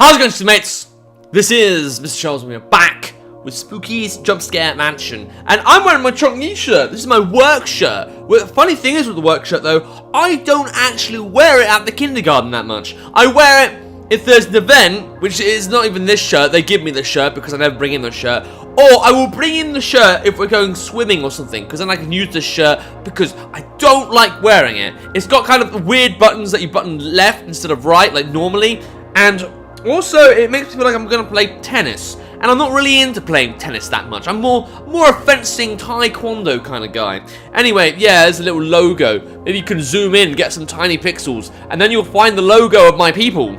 How's it going, mates? This is Mrjacharles and we are back with Spooky's Jumpscare Mansion. And I'm wearing my Chong-Yi shirt. This is my work shirt. Well, the funny thing is with the work shirt though, I don't actually wear it at the kindergarten that much. I wear it if there's an event, which is not even this shirt. They give me the shirt because I never bring in the shirt. Or I will bring in the shirt if we're going swimming or something, because then I can use this shirt because I don't like wearing it. It's got kind of weird buttons that you button left instead of right, like normally. And also, it makes me feel like I'm going to play tennis. And I'm not really into playing tennis that much. I'm more a fencing taekwondo kind of guy. Anyway, yeah, there's a little logo. Maybe you can zoom in, get some tiny pixels, and then you'll find the logo of my people.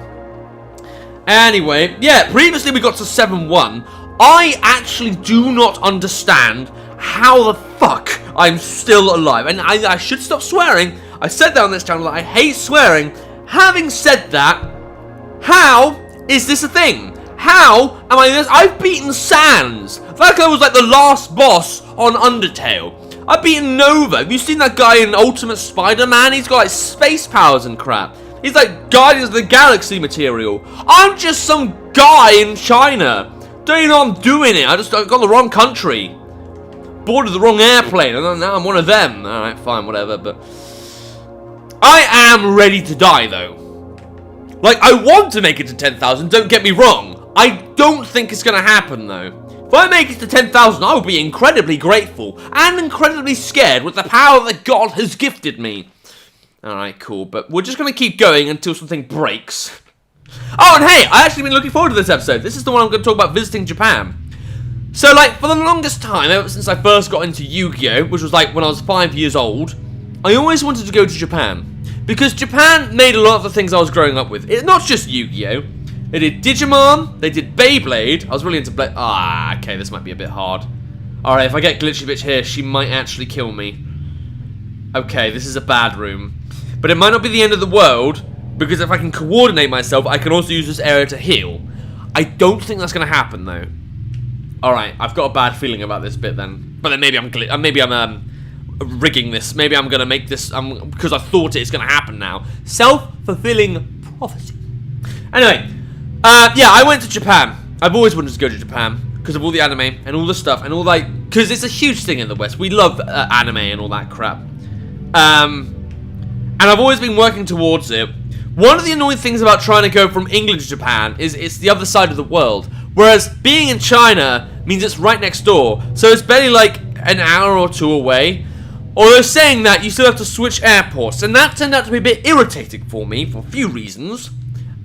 Anyway, yeah, previously we got to 7-1. I actually do not understand how the fuck I'm still alive. And I should stop swearing. I said that on this channel that I hate swearing. Having said that, how is this a thing? How am I this? I've beaten Sans. That guy was like the last boss on Undertale. I've beaten Nova. Have you seen that guy in Ultimate Spider-Man? He's got like space powers and crap. He's like Guardians of the Galaxy material. I'm just some guy in China. Don't even know I'm doing it. I got the wrong country. Boarded the wrong airplane. And now I'm one of them. Alright, fine, whatever. But I am ready to die though. Like, I want to make it to 10,000, don't get me wrong. I don't think it's going to happen, though. If I make it to 10,000, I will be incredibly grateful and incredibly scared with the power that God has gifted me. Alright, cool, but we're just going to keep going until something breaks. Oh, and hey, I've actually been looking forward to this episode. This is the one I'm going to talk about visiting Japan. So, like, for the longest time, ever since I first got into Yu-Gi-Oh!, which was, like, when I was 5 years old, I always wanted to go to Japan. Because Japan made a lot of the things I was growing up with. It's not just Yu-Gi-Oh! They did Digimon, they did Beyblade. I was really into Blade. Ah, okay, this might be a bit hard. Alright, if I get Glitchy Bitch here, she might actually kill me. Okay, this is a bad room. But it might not be the end of the world, because if I can coordinate myself, I can also use this area to heal. I don't think that's going to happen, though. Alright, I've got a bad feeling about this bit, then. But then maybe I'm rigging this. Maybe I'm gonna make this because I thought it's gonna happen now. Self-fulfilling prophecy. Anyway, yeah, I went to Japan. I've always wanted to go to Japan because of all the anime and all the stuff and all like because it's a huge thing in the West. We love anime and all that crap. And I've always been working towards it. One of the annoying things about trying to go from England to Japan is it's the other side of the world. Whereas being in China means it's right next door. So it's barely like an hour or two away. Although saying that, you still have to switch airports, and that turned out to be a bit irritating for me, for a few reasons.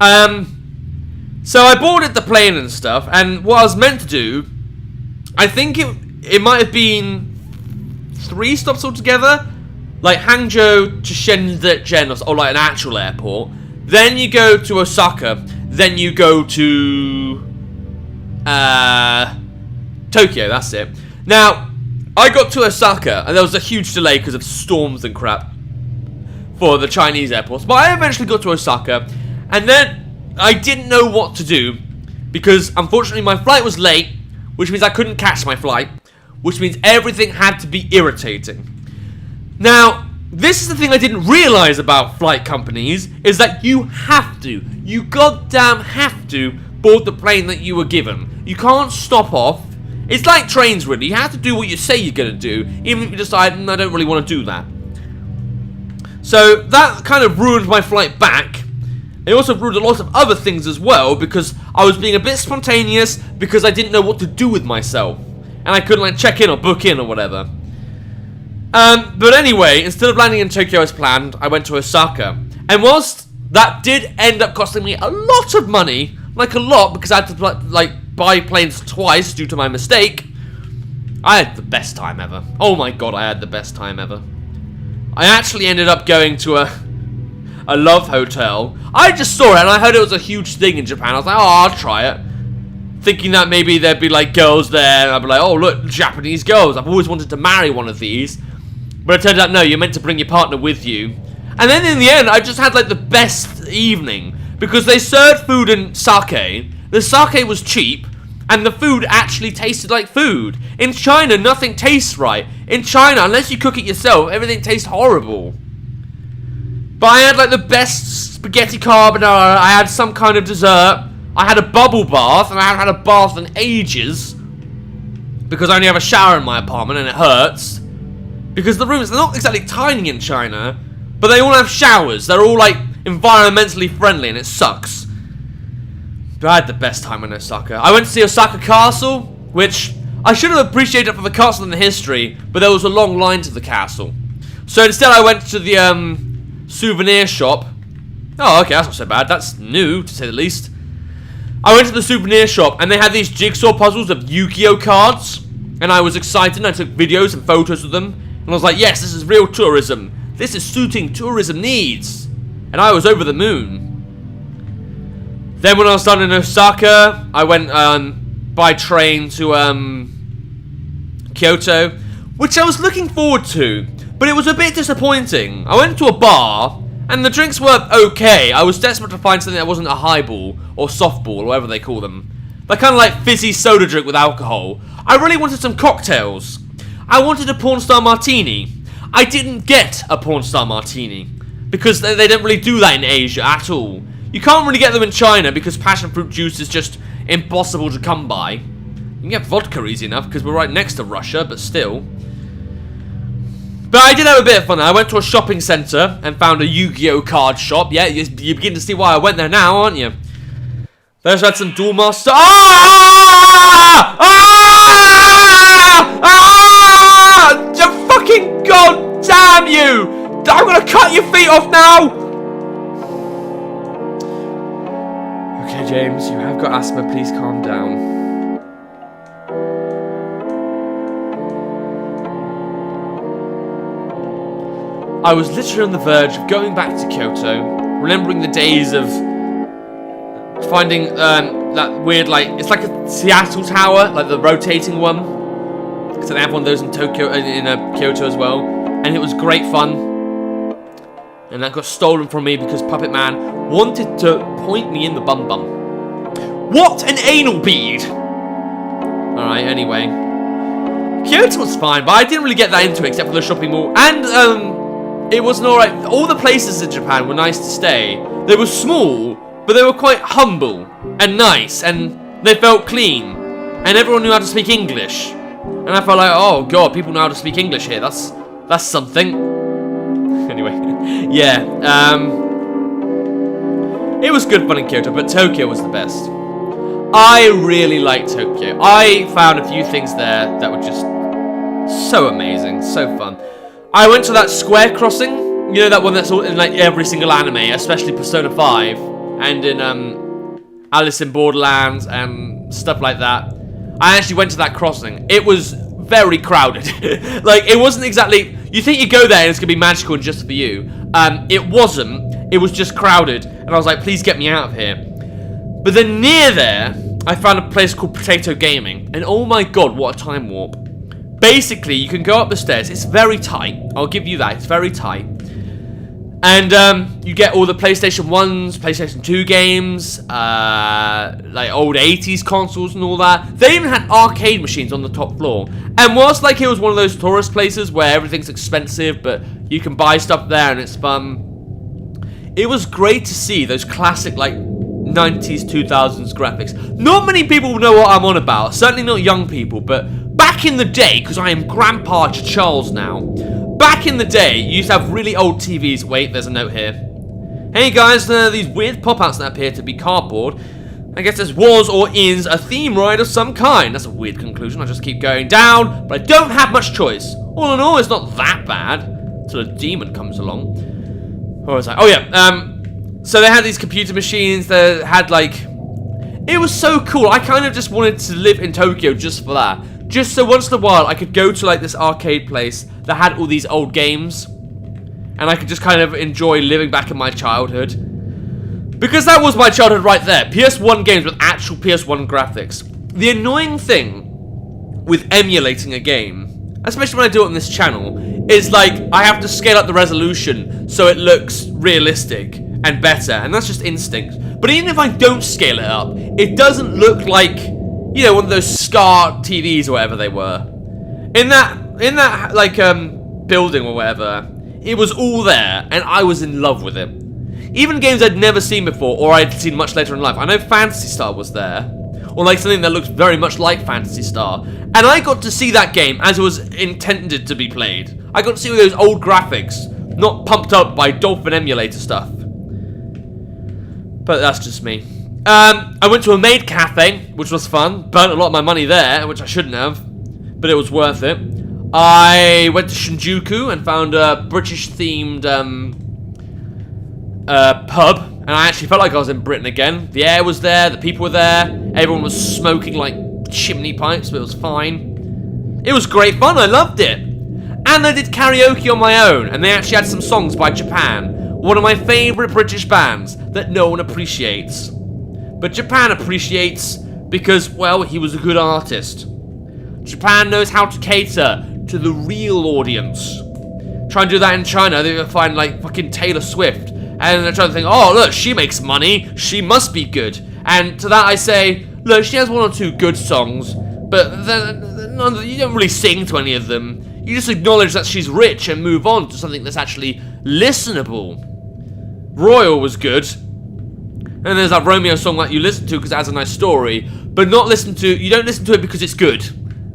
So I boarded the plane and stuff, and what I was meant to do, I think it might have been 3 stops altogether, like Hangzhou to Shenzhen, or like an actual airport. Then you go to Osaka, then you go to Tokyo, that's it. Now, I got to Osaka, and there was a huge delay because of storms and crap for the Chinese airports. But I eventually got to Osaka, and then I didn't know what to do because, unfortunately, my flight was late, which means I couldn't catch my flight, which means everything had to be irritating. Now, this is the thing I didn't realize about flight companies, is that you goddamn have to board the plane that you were given. You can't stop off. It's like trains, really. You have to do what you say you're going to do, even if you decide, I don't really want to do that. So, that kind of ruined my flight back. It also ruined a lot of other things as well, because I was being a bit spontaneous, because I didn't know what to do with myself. And I couldn't, like, check in or book in or whatever. But anyway, instead of landing in Tokyo as planned, I went to Osaka. And whilst that did end up costing me a lot of money, like a lot, because I had to, like, buy planes twice due to my mistake, I had the best time ever. Oh my god, I had the best time ever. I actually ended up going to a love hotel. I just saw it and I heard it was a huge thing in Japan. I was like, oh, I'll try it. Thinking that maybe there'd be like girls there and I'd be like, oh look, Japanese girls. I've always wanted to marry one of these. But it turned out, no, you're meant to bring your partner with you. And then in the end, I just had like the best evening. Because they served food and sake. The sake was cheap, and the food actually tasted like food. In China, nothing tastes right. In China, unless you cook it yourself, everything tastes horrible. But I had like the best spaghetti carbonara, I had some kind of dessert. I had a bubble bath, and I haven't had a bath in ages. Because I only have a shower in my apartment, and it hurts. Because the rooms, they're not exactly tiny in China, but they all have showers. They're all, like, environmentally friendly, and it sucks. But I had the best time in Osaka. I went to see Osaka Castle, which I should have appreciated for the castle and the history, but there was a long line to the castle. So instead I went to the souvenir shop. Oh, okay, that's not so bad. That's new, to say the least. I went to the souvenir shop, and they had these jigsaw puzzles of Yu-Gi-Oh cards. And I was excited, and I took videos and photos of them. And I was like, yes, this is real tourism. This is suiting tourism needs. And I was over the moon. Then when I was done in Osaka, I went by train to Kyoto, which I was looking forward to, but it was a bit disappointing. I went to a bar, and the drinks were okay. I was desperate to find something that wasn't a highball or softball, or whatever they call them. They're kind of like fizzy soda drink with alcohol. I really wanted some cocktails. I wanted a porn star martini. I didn't get a porn star martini, because they don't really do that in Asia at all. You can't really get them in China because passion fruit juice is just impossible to come by. You can get vodka easy enough because we're right next to Russia, but still. But I did have a bit of fun. I went to a shopping centre and found a Yu-Gi-Oh card shop. Yeah, you begin to see why I went there now, aren't you? They also had some Duel Master. Ah! Ah! Ah! Ah! Fucking god damn you! I'm gonna cut your feet off now! Okay, James, you have got asthma. Please calm down. I was literally on the verge of going back to Kyoto, remembering the days of finding that weird, like, it's like a Seattle Tower, like the rotating one. So they have one of those in Tokyo, in Kyoto as well, and it was great fun. And that got stolen from me because Puppet Man wanted to point me in the bum bum. What an anal bead! Alright, anyway. Kyoto was fine, but I didn't really get that into it except for the shopping mall. And, it was alright. All the places in Japan were nice to stay. They were small, but they were quite humble and nice, and they felt clean. And everyone knew how to speak English. And I felt like, oh god, people know how to speak English here. That's something. Anyway, yeah, it was good fun in Kyoto, but Tokyo was the best. I really liked Tokyo. I found a few things there that were just so amazing, so fun. I went to that square crossing, you know, that one that's in like every single anime, especially Persona 5, and in Alice in Borderlands and stuff like that. I actually went to that crossing. It was very crowded. Like, it wasn't exactly... You think you go there and it's going to be magical and just for you. It wasn't. It was just crowded. And I was like, please get me out of here. But then near there, I found a place called Potato Gaming. And oh my god, what a time warp. Basically, you can go up the stairs. It's very tight. I'll give you that. It's very tight. And you get all the PlayStation 1s, PlayStation 2 games, like old 80s consoles and all that. They even had arcade machines on the top floor. And whilst like it was one of those tourist places where everything's expensive, but you can buy stuff there and it's fun, it was great to see those classic like 90s, 2000s graphics. Not many people know what I'm on about, certainly not young people, but back in the day, because I am Grandpa Charles now, back in the day, you used to have really old TVs. Wait, there's a note here. Hey guys, these weird pop-outs that appear to be cardboard. I guess this was or is a theme ride of some kind. That's a weird conclusion. I just keep going down, but I don't have much choice. All in all, it's not that bad until a demon comes along. What was I? Oh yeah. So they had these computer machines that had like... It was so cool. I kind of just wanted to live in Tokyo just for that. Just so once in a while I could go to like this arcade place that had all these old games, and I could just kind of enjoy living back in my childhood. Because that was my childhood right there. PS1 games with actual PS1 graphics. The annoying thing with emulating a game, especially when I do it on this channel, is like I have to scale up the resolution so it looks realistic and better, and that's just instinct. But even if I don't scale it up, it doesn't look like, you know, one of those Scar TVs or whatever they were. In that like building or whatever, it was all there, and I was in love with it. Even games I'd never seen before, or I'd seen much later in life. I know Phantasy Star was there, or like something that looked very much like Phantasy Star. And I got to see that game as it was intended to be played. I got to see those old graphics, not pumped up by Dolphin emulator stuff. But that's just me. I went to a maid cafe, which was fun. Burnt a lot of my money there, which I shouldn't have, but it was worth it. I went to Shinjuku and found a British-themed pub, and I actually felt like I was in Britain again. The air was there, the people were there, everyone was smoking like chimney pipes, but it was fine. It was great fun, I loved it. And I did karaoke on my own, and they actually had some songs by Japan, one of my favourite British bands that no one appreciates. But Japan appreciates because, well, he was a good artist. Japan knows how to cater to the real audience. Try and do that in China, they find like fucking Taylor Swift, and they're trying to think, oh look, she makes money, she must be good. And to that I say, look, she has one or two good songs, but you don't really sing to any of them. You just acknowledge that she's rich and move on to something that's actually listenable. Royal was good. And there's that Romeo song that you listen to because it has a nice story, but you don't listen to it because it's good.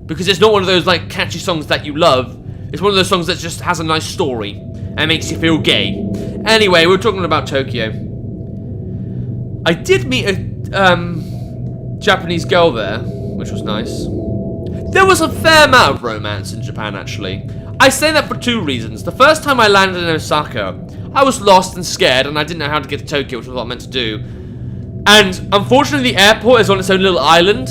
Because it's not one of those like catchy songs that you love. It's one of those songs that just has a nice story and makes you feel gay. Anyway, we're talking about Tokyo. I did meet a Japanese girl there, which was nice. There was a fair amount of romance in Japan, actually. I say that for two reasons. The first time I landed in Osaka, I was lost and scared, and I didn't know how to get to Tokyo, which was what I meant to do. And unfortunately, the airport is on its own little island,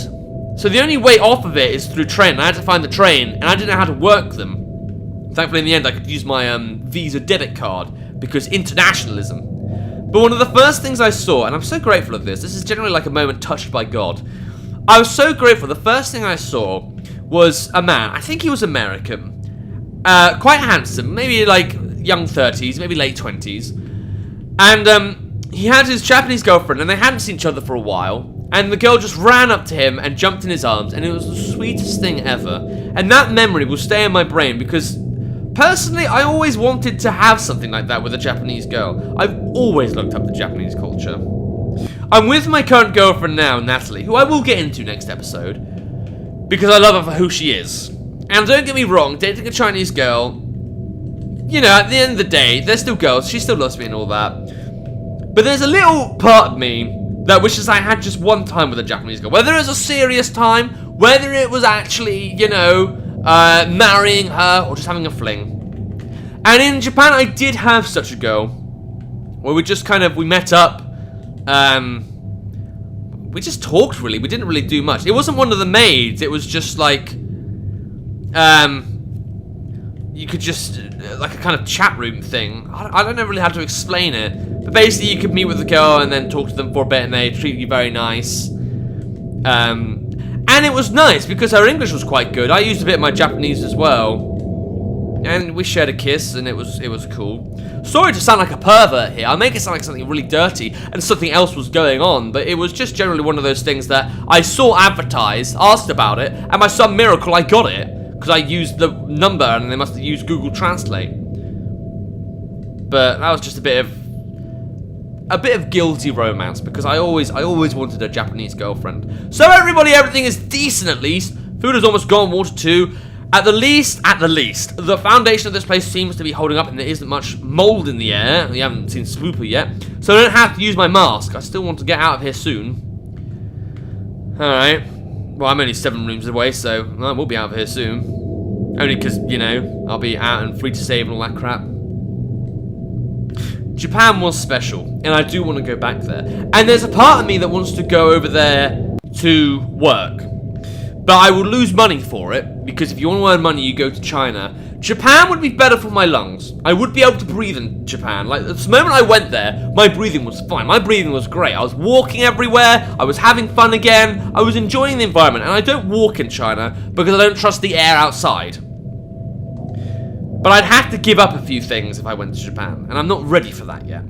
so the only way off of it is through train. I had to find the train, and I didn't know how to work them. Thankfully, in the end, I could use my Visa debit card, because internationalism. But one of the first things I saw, and I'm so grateful of this is generally like a moment touched by God. I was so grateful. The first thing I saw was a man. I think he was American. Quite handsome, maybe like young 30s, maybe late 20s. And he had his Japanese girlfriend, and they hadn't seen each other for a while. And the girl just ran up to him and jumped in his arms, and it was the sweetest thing ever. And that memory will stay in my brain because, personally, I always wanted to have something like that with a Japanese girl. I've always looked up the Japanese culture. I'm with my current girlfriend now, Natalie, who I will get into next episode, because I love her for who she is. And don't get me wrong, dating a Chinese girl, you know, at the end of the day, they're still girls, she still loves me and all that. But there's a little part of me that wishes I had just one time with a Japanese girl. Whether it was a serious time, whether it was actually, you know, marrying her, or just having a fling. And in Japan, I did have such a girl, where we met up, we just talked really, we didn't really do much. It wasn't one of the maids, it was just like, you could just, like a kind of chat room thing. I don't know really how to explain it, but basically you could meet with the girl and then talk to them for a bit and they treat you very nice. And it was nice because her English was quite good. I used a bit of my Japanese as well. And we shared a kiss and it was cool. Sorry to sound like a pervert here. I'll make it sound like something really dirty and something else was going on, but it was just generally one of those things that I saw advertised, asked about it, and by some miracle I got it. Because I used the number and they must have used Google Translate. But that was just a bit of guilty romance because I always wanted a Japanese girlfriend. So everybody, everything is decent at least. Food is almost gone, water too. At the least, the foundation of this place seems to be holding up and there isn't much mold in the air. We haven't seen Swooper yet. So I don't have to use my mask. I still want to get out of here soon. Alright. Well, I'm only 7 rooms away, so I will be out of here soon. Only because, you know, I'll be out and free to save and all that crap. Japan was special, and I do want to go back there. And there's a part of me that wants to go over there to work. But I will lose money for it, because if you want to earn money, you go to China. Japan would be better for my lungs. I would be able to breathe in Japan. Like, the moment I went there, my breathing was fine. My breathing was great. I was walking everywhere. I was having fun again. I was enjoying the environment. And I don't walk in China because I don't trust the air outside. But I'd have to give up a few things if I went to Japan. And I'm not ready for that yet.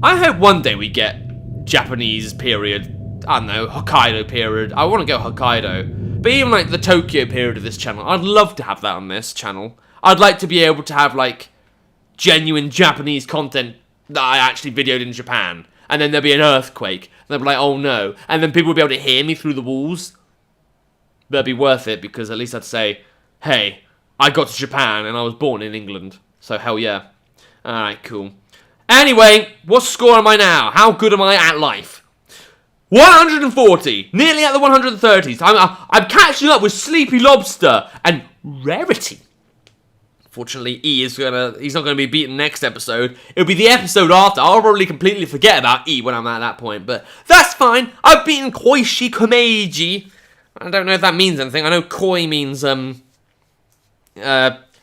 I hope one day we get Japanese period. I don't know, Hokkaido period. I want to go Hokkaido. But even like the Tokyo period of this channel, I'd love to have that on this channel. I'd like to be able to have like genuine Japanese content that I actually videoed in Japan. And then there'll be an earthquake. And they'll be like, oh no. And then people will be able to hear me through the walls. But it'll be worth it because at least I'd say, hey, I got to Japan and I was born in England. So hell yeah. Alright, cool. Anyway, what score am I now? How good am I at life? 140. Nearly at the 130s. I'm catching up with Sleepy Lobster and Rarity. Fortunately, he's not gonna be beaten next episode. It'll be the episode after. I'll probably completely forget about E when I'm at that point, but that's fine. I've beaten Koishi Komeiji. I don't know if that means anything. I know koi means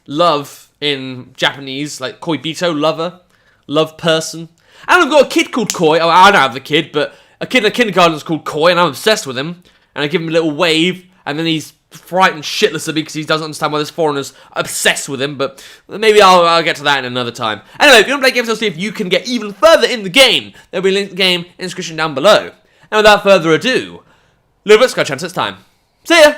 love in Japanese, like koibito, lover, love person. And I've got a kid called Koi. Oh, I don't have the kid, but a kid in kindergarten is called Koi, and I'm obsessed with him. And I give him a little wave, and then he's frightened shitless of me because he doesn't understand why this foreigner's obsessed with him, but maybe I'll get to that in another time. Anyway, if you want to play games, I'll see if you can get even further in the game. There'll be a link to the game in the description down below. And without further ado, little bit Sky Chance, it's time. See ya!